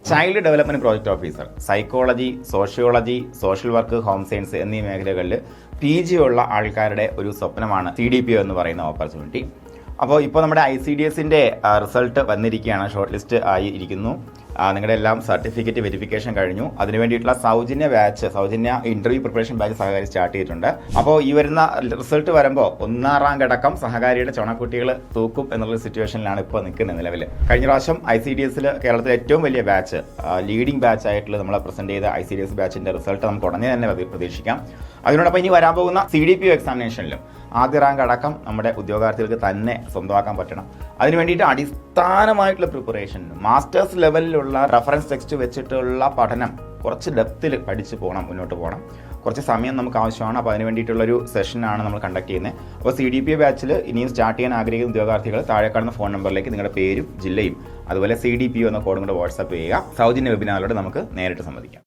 Child development project officer, psychology, sociology, social work, home science എന്നീ മേഖലകളിൽ PG ഉള്ള ആൾക്കാരുടെ ഒരു സ്വപ്നമാണ് CDPO എന്ന് പറയുന്ന ഓപ്പർച്യൂണിറ്റി. അപ്പോൾ ഇപ്പോൾ നമ്മുടെ ICDSന്റെ റിസൾട്ട് വന്നിരിക്കുകയാണ്, ഷോർട്ട് ലിസ്റ്റ് ആയി ഇരിക്കുന്നു. നിങ്ങളുടെ എല്ലാം സർട്ടിഫിക്കറ്റ് വെരിഫിക്കേഷൻ കഴിഞ്ഞു. അതിന് വേണ്ടിയിട്ടുള്ള സൗജന്യ ഇന്റർവ്യൂ പ്രിപ്പറേഷൻ ബാച്ച് സഹകാരി സ്റ്റാർട്ട് ചെയ്തിട്ടുണ്ട്. അപ്പോൾ ഈ വരുന്ന റിസൾട്ട് വരുമ്പോൾ 1-ാം റാങ്ക് അടക്കം സഹകാരിയുടെ ചുണക്കുട്ടികൾ തൂക്കും എന്നുള്ള സിറ്റുവേഷനിലാണ് ഇപ്പോൾ നിൽക്കുന്നത് നിലവിൽ. കഴിഞ്ഞ പ്രാവശ്യം ICDSൽ കേരളത്തിലെ ഏറ്റവും വലിയ ബാച്ച്, ലീഡിംഗ് ബാച്ച് ആയിട്ടുള്ള നമ്മൾ പ്രസന്റ് ചെയ്ത ICDS ബാച്ചിന്റെ റിസൾട്ട് നമുക്ക് ഉടനെ തന്നെ പ്രതീക്ഷിക്കാം. അതിനോടൊപ്പം ഇനി വരാൻ പോകുന്ന CDPO എക്സാമിനേഷനിലും ആദ്യ റാങ്ക് അടക്കം നമ്മുടെ ഉദ്യോഗാർത്ഥികൾക്ക് തന്നെ സ്വന്തമാക്കാൻ പറ്റണം. അതിന് വേണ്ടിയിട്ട് അടിസ്ഥാനമായിട്ടുള്ള പ്രിപ്പറേഷൻ, മാസ്റ്റേഴ്സ് ലെവലിലുള്ള റെഫറൻസ് ടെക്സ്റ്റ് വെച്ചിട്ടുള്ള പഠനം, കുറച്ച് ഡെപ്തിൽ പഠിച്ച് മുന്നോട്ട് പോകണം. കുറച്ച് സമയം നമുക്ക് ആവശ്യമാണ്. അപ്പോൾ അതിന് വേണ്ടിയിട്ടുള്ളൊരു സെഷനാണ് നമ്മൾ കണ്ടക്ട് ചെയ്യുന്നത്. അപ്പോൾ CDPO ബാച്ചിൽ ഇനിയും സ്റ്റാർട്ട് ചെയ്യാൻ ആഗ്രഹിക്കുന്ന ഉദ്യോഗാർത്ഥികൾ താഴെ കാണുന്ന ഫോൺ നമ്പറിലേക്ക് നിങ്ങളുടെ പേരും ജില്ലയും അതുപോലെ CDPO എന്ന കോഡും കൂടെ വാട്സാപ്പ് ചെയ്യുക. സൗജന്യ വെബിനാറിലൂടെ നമുക്ക് നേരിട്ട് സംവദിക്കാം.